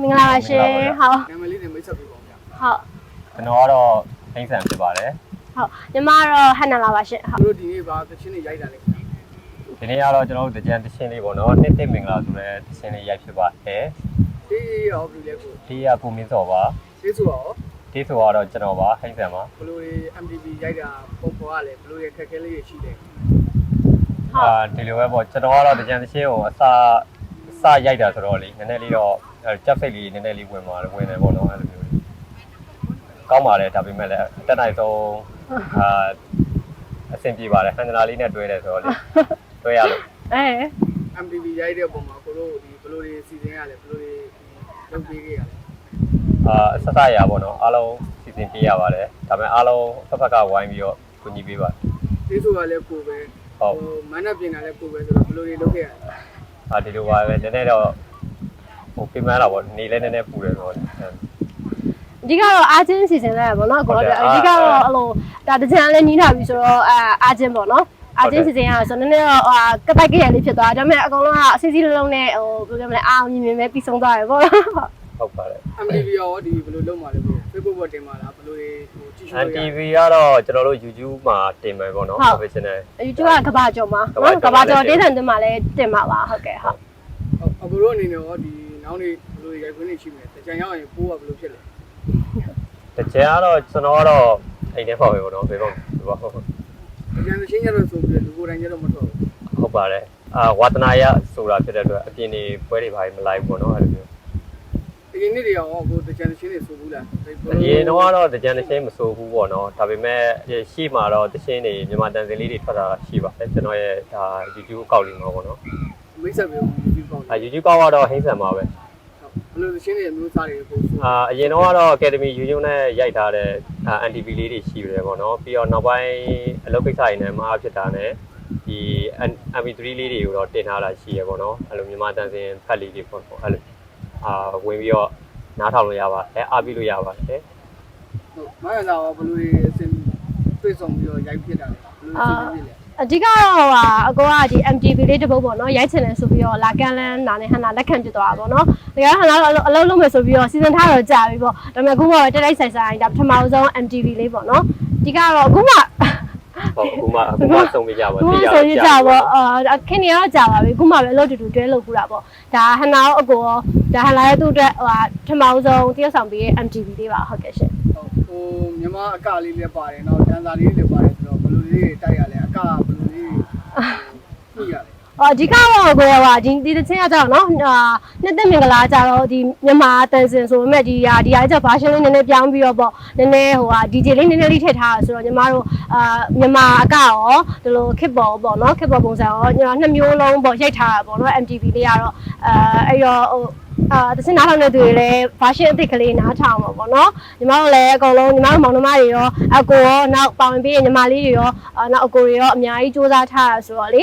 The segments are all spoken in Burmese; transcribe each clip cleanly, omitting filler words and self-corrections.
င်္ဂလာပါရှင်ဟုတ် နာမည်လေးနဲ့မိတ်ဆက်ပေးပါဦးဗျာ ဟုတ် ကျွန်တော်ကတော့ဟိန်းဆန်ဖြစ်ပါတယ် ဟုတ်ညီမတော့ဟန်နာလာပါရှင်ဟုတ် တို့ဒီနေ့ပါသချင်းတွေရိုက်တာလေ ဒီနေ့ကတော့ကျွန်တော်တို့တကြံတချင်းလေးပေါ့နော်နှစ်သိမင်္ဂလာဆိုတဲ့တချင်းလေးရိုက်ဖြစ်ပါတယ် ဒီရောဘယ်လိုလဲကို ဒီကကိုမင်းစောပါ ဒီဆိုတော့ ဒီဆိုတော့ကျွန်တော်ပါဟိန်းဆန်ပါ ဘယ်လို MTV ရိုက်တာပုံပေါ်ကလည်းဘယ်လိုခက်ခဲလေးတွေရှိတယ် ဒီလိုပဲပေါ့ကျွန်တော်ကတော့တကြံတချင်းကိုအစရိုက်တာဆိုတော့လေနည်းနည်းလေးတော့ကြက်စိတ်လေးနည်းနည်းလေးဝင်တယ်ပေါ့နော်အဲ့လိုမျိုးကောင်းပါတယ်ဒါပေမဲ့လည်းတက်နိုင်ဆုံးအဆင်ပြေပါတယ်ဟန်ဒနာလေးနဲ့တွဲတယ်ဆိုတော့လေတွဲရလို့ MTV ရိုက်တဲ့ပုံမှာကိုတို့ဒီဘယ်လိုစီစဉ်ရလဲဘယ်လိုလုပ်ပေးခဲ့ရလဲ အဆက်စရပါတော့အားလုံးစီစဉ်ပေးရပါတယ်ဒါပေမဲ့အားလုံးဖက်ကဝိုင်းပြီးတော့ကူညီပေးပါ ဒီဆိုကလည်းကိုပဲမန်းနဲ့ပြင်တာလည်းကိုပဲဆိုတော့ဘယ်လိုလုပ်ခဲ့ရလဲ ဒီလိုပါပဲနည်းနည်းတော့ပြင်မလာပေါ့နေလဲနည်းနည်းပူတယ်ဆိုတော့ အဓိကတော့အာချင်းစီစဉ်လိုက်ရပါတော့ကိုတော့အဓိကတော့အဲ့လိုဒါတကြံလည်းနီးလာပြီဆိုတော့အာချင်းပေါ့နော်အာချင်းစီစဉ်ရဆိုတော့နည်းနည်းတော့ကပိုက်ကရလေးဖြစ်သွားဒါပေမဲ့အကုန်လုံးကအစီအစီလုံးလုံးနဲ့ဟိုဘယ်လိုလဲအာမြင်မြင်ပဲပြီးဆုံးသွားရပေါ့ ဟုတ်ပါတယ် MTV ရောဒီဘယ်လိုလုပ်မှာလဲကို Facebook ပေါ်တင်မှာလားဘယ်လိုဟိုကြည့်ရှုလို့ရ MTV ကတော့ကျွန်တော်တို့ YouTube မှာတင်မယ်ပေါ့နော် professional YouTube ကကဘာကျော်မှာနော်ကဘာကျော်ဒေးသန်တင်မှာလည်းတင်မှာပါဟုတ်ကဲ့ဟုတ် အခုတို့အနေနဲ့ရောဒီနောက်နေ့ဘယ်လိုရိုက်ခွင့်နေရှိမလဲတကြံရောက်ရင်ပိုးကဘယ်လိုဖြစ်လဲ တကြံကတော့ကျွန်တော်ကတော့အိမ်ထဲပေါ့ပဲပေါ့နော်ဘယ်ပေါ့ဟုတ် တကြံချင်းရတော့ဆိုပြီးလူကိုယ်တိုင်ကျတော့မထွက်ဘူး ဟုတ်ပါတယ်ဝါသနာရဆိုတာဖြစ်တဲ့အတွက်အပြင်နေပွဲတွေပါမလိုက်ပေါ့နော်အဲ့လိုမျိုး ဒီနေ့တွေရောကိုတကြံချင်းတွေဆိုဘူးလား အရင်တော့တကြံတချင်းမစိုးဘူးပေါ့နော်ဒါပေမဲ့ရှေ့မှာတော့တချင်းတွေမြန်မာတန်စင်လေးတွေထွက်တာရှိပါတယ်ကျွန်တော်ရဲ့ဒါ YouTube အကောင့်လေးမှာပေါ့နော် မိတ်ဆက်ပြီး YouTube ကောင်း YouTube ကောက်ကတော့ဟိန်းဆန်ပါပဲ ဘယ်လိုတချင်းတွေမျိုးစားတွေပို့ဆို အရင်တော့ Academy YouTube နဲ့ရိုက်ထားတဲ့ NTV လေးတွေရှိတယ်ပေါ့နော်ပြီးတော့နောက်ပိုင်းအလုပ်ကိစ္စတွေနဲ့မအားဖြစ်တာနဲ့ဒီ MP3 လေးတွေကိုတော့တင်ထားတာရှိရပေါ့နော်အဲ့လိုမြန်မာတန်စင်ဖတ်လေးတွေပေါ့အဲ့လိုဝင်ပြီးတော့နားထောင်လို့ရပါတယ်အားပြီးလို့ရပါတယ် ဟုတ်မရတာရောဘယ်လိုအစင်တွေ့ဆုံပြီးတော့ရိုက်ဖြစ်တာလဲဘယ်လိုအစင်ဖြစ်လဲ အဓိကတော့အကောကဒီ MTV လေးတစ်ပုတ်ပေါ့နော်ရိုက်ချင်တယ်ဆိုပြီးတော့လာကန်လန်းနာနဲ့ဟန်နာလက်ခံပြသွားတာပေါ့နော်တကယ်ဟန်နာအလုံးလုံးမယ်ဆိုပြီးတော့စီစဉ်ထားတော့ကြာပြီပေါ့ဒါပေမဲ့အခုကတက်လိုက်ဆိုင်ဆိုင်ဒါပထမဆုံး MTV လေးပေါ့နော်အဓိကတော့အခုမှ ဟုတ်အခုမှဆုံးပြကြပါ ဒီဆိုရကြပေါ့ခင်နေတော့ကြာပါပြီအခုမှပဲအလုပ်တူတူတွဲလုပ်ခုတာပေါ့ဒါဟန်နာရောအကိုရောဒါဟန်လာရဲ့သူ့အတွက်ပထမဆုံးတယောက်ဆောင်ပြီး MTV လေးပါဟုတ်ကဲ့ရှင် ဟိုမြန်မာအကလေးလည်းပါတယ်နော်တန်စာလေးလည်းပါတယ်ဆိုတော့ဘယ်လိုလေးတိုက်ရလဲအကဘယ်လိုလေးကြည့်ရလဲ အဓိကတော့ကိုယ်ကဒီတစ်ချင်းကကြောက်နော်နှစ်သက်မင်္ဂလာကြတော့ဒီမြန်မာတန်စင်ဆိုပေမဲ့ဒီဟာကျဘာရှင်လေးနည်းနည်းပြောင်းပြီးတော့ပေါ့နည်းနည်းဟိုDJ လေးနည်းနည်းလေးထည့်ထားတာဆိုတော့ညီမတို့မြန်မာအကရောဒီလိုခစ်ပေါ်ပေါ့နော်ခစ်ပေါ်ပုံစံရောညီမနှစ်မျိုးလုံးပေါ့ရိုက်ထားတာပေါ့နော် MTV လေးကတော့အဲ့တော့ဟိုတစင်နားထောင်တဲ့သူတွေလည်းဘာရှင်းအစ်စ်ကလေးနားထောင်မှာပေါ့နော်ညီမတို့လည်းအကုန်လုံးညီမတို့မောင်နှမတွေရောအကိုရောနောက်ပါဝင်ပြီးညီမလေးတွေရောနောက်အကိုတွေရောအများကြီးစူးစမ်းထားတာဆိုတော့လေ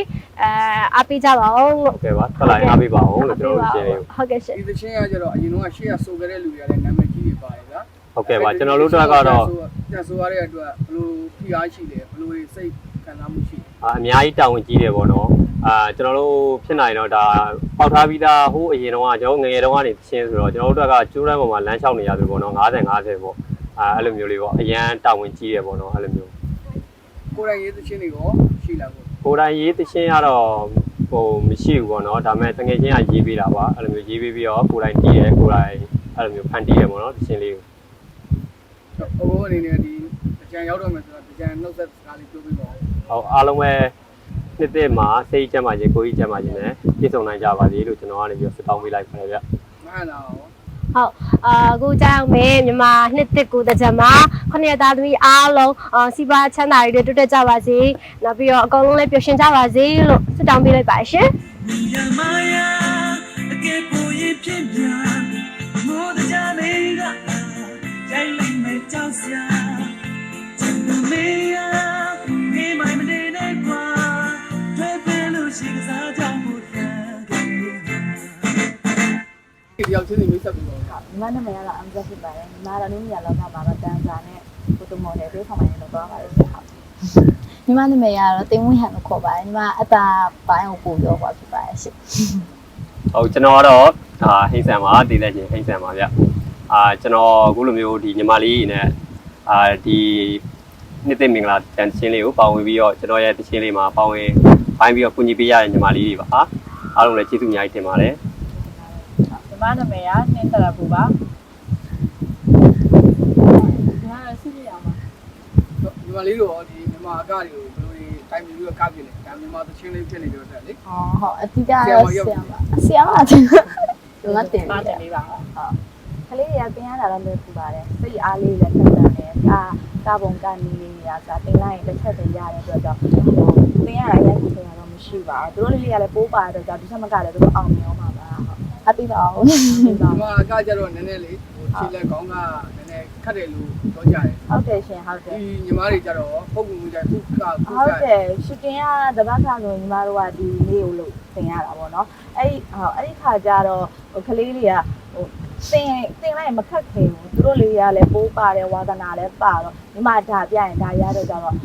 အားပေးကြပါဦးလို့ ဟုတ်ကဲ့ပါထွက်လာအားပေးပါဦးလို့ကျွန်တော်တို့ရှင်းနေဟုတ်ကဲ့ရှင် ဒီသချင်းကကျတော့အရင်ကရှေ့ကဆိုခဲ့တဲ့လူတွေကလည်းနာမည်ကြီးတွေပါတယ်ဗျာ ဟုတ်ကဲ့ပါကျွန်တော်တို့တော့ကတော့ တက်ဆိုရတဲ့အတွက်ဘယ်လိုဖိအားရှိတယ်ဘယ်လိုစိတ်ခံစားမှုရှိလဲ အများကြီးတာဝန်ကြီးတယ်ပေါ့နော်ကျွန်တော်တို့ဖြစ်နိုင်တော့ဒါပေါက်ထားပြီးသားဟိုအရင်တော့ကျွန်တော်ငယ်ငယ်တုန်းကနေရှင်းဆိုတော့ကျွန်တော်တို့ကကျိုးတန်းပေါ်မှာလမ်းလျှောက်နေရပြီပေါ့နော်50 50ပေါ့အဲ့လိုမျိုးလေးပေါ့အရန်တာဝန်ကြီးတယ်ပေါ့နော်အဲ့လိုမျိုး ကိုယ်တိုင်ရေးသချင်းတွေရောရှိလားကို ကိုယ်တိုင်ရေးသချင်းကတော့ဟိုမရှိဘူးပေါ့နော်ဒါပေမဲ့တကယ်ချင်းကရေးပေးတာပါအဲ့လိုမျိုးရေးပေးပြီးတော့ကိုယ်တိုင်တီးတယ်ကိုယ်တိုင်အဲ့လိုမျိုးဖန်တီးတယ်ပေါ့နော်သချင်းလေးကို ဟိုအနေနဲ့ဒီအကြံရောက်တော့မယ်ဆိုတော့အကြံနှုတ်ဆက်စကားလေးပြောပြပါဦး ဟုတ်အားလုံးပဲနှစ်သက်မှာစိတ်ကျမ်းပါခြင်းကိုယ်ကြီးကျမ်းပါခြင်းနဲ့ပြည့်စုံနိုင်ကြပါစေလို့ကျွန်တော်ကနေပြီးဆက်တောင်းပေးလိုက်ပါတယ်ဗျ မှန်လားရော ဟုတ်အခုကြောက်မယ်မြန်မာနှစ်တစ်ကိုတကြမှာခုနှစ်သားသမီးအားလုံးစီးပွားချမ်းသာတွေတိုးတက်ကြပါစေနောက်ပြီးတော့အကုန်လုံးလည်းပျော်ရွှင်ကြပါစေလို့ဆုတောင်းပေးလိုက်ပါရှင်ဒီရောက်ချင်းနေမိတ်ဆက်ပြီးတော့ ညီမနာမည်ကတော့အမ်ဇက်ဖြစ်ပါတယ်ညီမကတော့နုညလောကမှာတန်းစာနဲ့ဖိုတိုမော်ဒယ်တွေဆောင်နေတော့သွားပါတယ်ဟုတ်ညီမနာမည်ကတော့တင်ဝင်းဟန်လို့ခေါ်ပါတယ်ညီမအတာပိုင်းကိုပို့ပြောပါဖြစ်ပါတယ်ရှင် ဟုတ်ကျွန်တော်ကတော့ ဟိန်းဆန်ပါတည်တဲ့ချင်းဟိန်းဆန်ပါဗျကျွန်တော်အခုလိုမျိုးဒီညီမလေးနဲ့ဒီနှစ်သိမင်္ဂလာတန်ချင်းလေးကိုပါဝင်ပြီးတော့ကျွန်တော်ရဲ့တချင်းလေးမှာပါဝင်ပိုင်းပြီးတော့ကူညီပေးရတဲ့ညီမလေးတွေပါအားလုံးလည်းကျေးဇူးအများကြီးတင်ပါတယ်ညီမနာမည်ကနှင်းသက်ဘူးပါညီမလေးတို့ဒီမြန်မာအကတွေကိုဘယ်လိုတိုင်းပြီးတော့ကပြလဲဒါမြန်မာသချင်းလေးဖြစ်နေတော့တက်လေဟုတ်အတိအကျတော့ဆရာမတင်ငါတင်ပါတယ်လေးပါဟုတ်ကလေးတွေကတင်ရတာလည်းလွယ်ကူပါတယ်စိတ်အားလေးလည်းထက်သန်တယ်ကာပုံကနေလေးတွေကတင်လိုက်ရင်တစ်ချက်တည်းရတယ်ဆိုတော့တင်ရတာရိုက်ဖို့ဆိုတာတော့မရှိပါဘူးတို့လေးတွေကလည်းပိုးပါတော့ကြောင့်ဒီချက်မကလည်းတို့အောင်မြင်အောင်ပါဟုတ်အပိပါအောင်မြန်မာအကကြတော့နည်းနည်းလေးခြေလက်ကောင်းကနည်းနည်းခတ်တယ်လို့ပြောကြတယ်ဟုတ်တယ်ရှင်ဟုတ်တယ်ဒီညီမတွေကြတော့ပုံပုံမှုကြခုကဟုတ်တယ်ရှူတင်ကတပတ်ခါဆိုညီမတို့ကဒီနေ့ကိုလို့တင်ရတာပေါ့နော်အဲ့ဒီခါကျတော့ကလေးတွေကတင်လိုက်မခက်ခင်ဘူးသူတို့လေးတွေကလည်းပိုးပါတယ်ဝါသနာလည်းပါတော့ညီမဒါပြရင်ဒါရတော့ကြတော့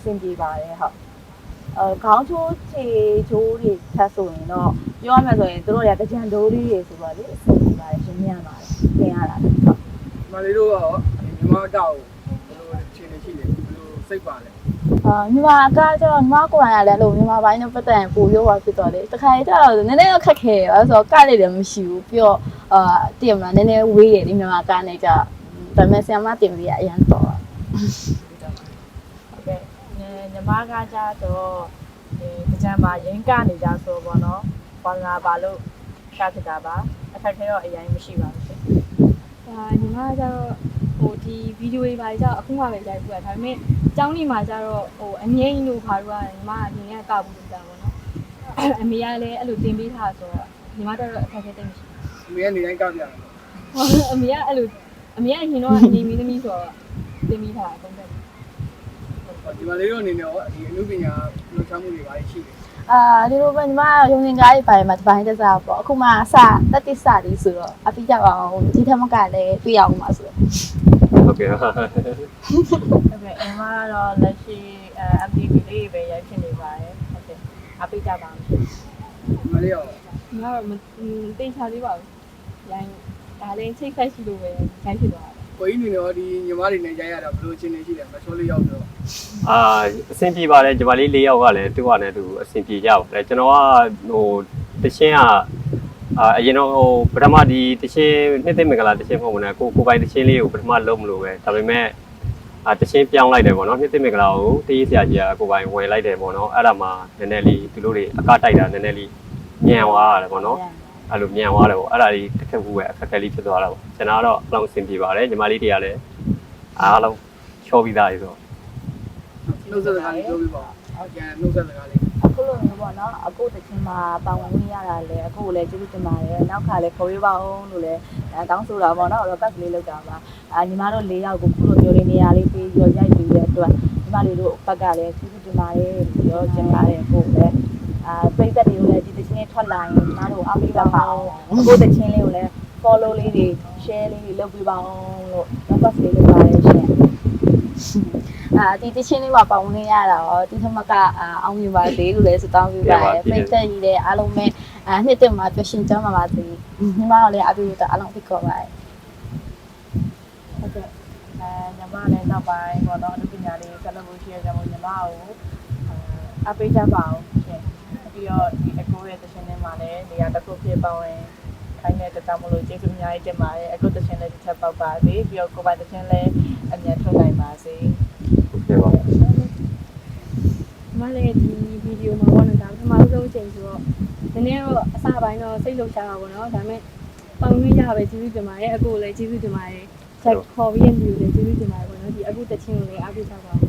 စင်ပြေပါတယ်ဟုတ်ခေါင်းချိုးခြေချိုးတွေထပ်ဆိုရင်တော့ပြောရမယ်ဆိုရင်တို့တွေကကြံတိုးလေးတွေဆိုတော့လေအဆင်ပြေပါတယ်ရှင်းမြန်ပါတယ်သင်ရတာဟုတ်မလေးတို့ရောမြန်မာအကောက်ဘယ်လိုခြေနေရှိလဲဘယ်လိုစိတ်ပါလဲမြန်မာအကကျတော့ညီမကိုယ်တိုင်လည်းလို့မြန်မာပိုင်းနဲ့ပတ်သက်ရင်ပို့ရောဖြစ်တော့လေတခါကျတော့နည်းနည်းခက်ခဲရဆိုတော့ကလေးလည်းမရှိဘူးပြီးတော့တည်မလားနည်းနည်းဝေးတယ်ဒီမြန်မာကနဲ့ကြဒါပေမဲ့ဆရာမတင်ပြီးအရန်တော့ဟုတ်ကဲ့ညီမကကြတော့ဒီကြံမှာရင်းကနေကြဆိုပေါ့နော်ပေါ်လာပါလို့ရှာဖြစ်တာပါအခက်ခဲတော့အရင်မရှိပါဘူးရှင်ညီမကကြတော့ဟိုဒီဗီဒီယိုတွေပါကြတော့အခုမှပဲရိုက်ပြတာဒါပေမဲ့အကြောင်းလေးမှာကြတော့ဟိုအငိမ့်လို့ခါတော့ညီမအမြင်နဲ့ကောက်ဘူးလို့တာပေါ့နော်အမေကလည်းအဲ့လိုတင်ပေးထားဆိုတော့ညီမတို့အခက်ခဲတိတ်မရှိဘူးအမေကနေတိုင်းကောက်ပြတယ်အမေကအဲ့လိုအမေကအရင်တော့အနေမီသမီးဆိုတော့တင်ပေးထားအကုန်တယ်ဒီမှာလေးတို့အနေနဲ့ဒီအမှုပညာလှူချမှုတွေပါရှိတယ်ဒီလိုပဲညီမရုံစင်ကားတွေပိုင်းမှာဒီပိုင်းတက်စားပေါ့အခုမှစတက်တိစတွေဆိုတော့အပိကြပါအောင်ဒီထက်မကလည်းပြရအောင်ပါဆိုတော့ဟုတ်ကဲ့ဟုတ်ကဲ့အမကတော့လက်ရှိ MTV လေးပဲရိုက်ဖြစ်နေပါတယ်ဟုတ်ကဲ့အပိကြပါအောင်မလေးရောငါတော့မသိချသေးပါဘူးရိုင်းဒါလည်းချိတ်ဆက်ရှိလို့ပဲရိုင်းဖြစ်သွားတာကိုကြီးနေတော့ဒီညီမတွေနဲ့ရိုက်ရတာဘယ်လိုချင်းနေရှိလဲမချိုးလေးရောက်တော့အဆင်ပြေပါတယ်ညီမလေး၄ယောက်ကလည်းသူ့ကနေသူအဆင်ပြေကြပါတယ်ကျွန်တော်ကဟိုတချင်းကအရင်တော့ဟိုပထမဒီတချင်းနှစ်သိမင်္ဂလာတချင်းပုံမှန်ကိုပိုင်တချင်းလေးကိုပထမလုံးမလို့ပဲဒါပေမဲ့တချင်းပြောင်းလိုက်တယ်ပေါ့နော်နှစ်သိမင်္ဂလာကိုတေးဆရာကြီးကကိုပိုင်ဝယ်လိုက်တယ်ပေါ့နော်အဲ့ဒါမှနည်းနည်းလေးသူတို့တွေအကတိုက်တာနည်းနည်းလေးညံသွားရတယ်ပေါ့နော်အဲ့လိုမြန်သွားတယ်ပေါ့အဲ့ဒါကြီးတစ်ခက်ခုပဲအခက်အခဲလေးဖြစ်သွားတာပေါ့ကျွန်တော်ကတော့အလုံးအဆင်ပြေပါတယ်ညီမလေးတွေကလည်းအားလုံးချောပြီးသားပြီဆိုတော့နှုတ်ဆက်စကားလေးပြောပြပါဟုတ်ကဲ့နှုတ်ဆက်စကားလေးအခုလိုမျိုးပေါ့နော်အခုတချင်မှာပါဝင်ရတာလေအခုကိုလည်းကျေးဇူးတင်ပါတယ်နောက်ခါလည်းခေါ်ရပါအောင်လို့လည်းတောင်းဆိုတာပေါ့နော်တော့ပတ်ကလေးလောက်တာပါညီမတို့၄ယောက်ကိုခုလိုမျိုးလေးနေရာလေးပေးပြီးရိုက်ပြီးတဲ့အတွက်ညီမလေးတို့ဘက်ကလည်းကျေးဇူးတင်ပါတယ်ပြောချင်ပါတယ်ကိုလည်းပြိတ္တတွေကိုလည်းဒီတချင်းထွက်လာရင်ညီမတို့အားပေးပါအောင်အခုတချင်းလေးကိုလည်း follow လေးတွေ share လေးတွေလုပ်ပေးပါအောင်လို့ request လေးလုပ်ပါတယ်ရှင်ဒီတချင်းလေးမှာပေါဝင်ရတာရောဒီထမကအောင်မြင်ပါသေးလို့လည်းစတောင်းပြပါတယ်ပြိတ္တကြီးလည်းအားလုံးပဲနှစ်တက်မှာပျော်ရွှင်ကြမှာပါသေးညီမတို့လည်းအားပေးတော့အားလုံးဖိတ်ခေါ်ပါတယ်ဟုတ်ကဲ့ညီမလည်းနောက်ပိုင်းပေါ့နော်အမှုပညာလေးဆက်လုပ်ဖို့ရှိရကြမို့ညီမကိုအားပေးကြပါအောင်ရှင်ပြီးတော့ဒီအကိုရဲ့တခြင်းထဲမှာလည်းနေရာတစ်ခုဖြစ်ပါဝင်ခိုင်းတဲ့တမလို့ကျေးဇူးအများကြီးတင်ပါတယ်အကိုတခြင်းလည်းတစ်ချက်ပေါက်ပါစေပြီးတော့ကိုပိုင်တခြင်းလည်းအမြန်ထုတ်နိုင်ပါစေဟုတ်ကဲ့ပါမလေးဒီဗီဒီယိုမှာပေါ့နော်ဒါပထမဆုံးချိန်ဆိုတော့နည်းနည်းတော့အစပိုင်းတော့စိတ်လှုပ်ရှားတာပေါ့နော်ဒါပေမဲ့ပေါင်ရရပဲကျေးဇူးတင်ပါတယ်အကိုလည်းကျေးဇူးတင်ပါတယ်ဆက်ခေါ်ပြီးရည်လည်းကျေးဇူးတင်ပါတယ်ပေါ့နော်ဒီအခုတခြင်းကိုလည်းအားပေးကြပါဦး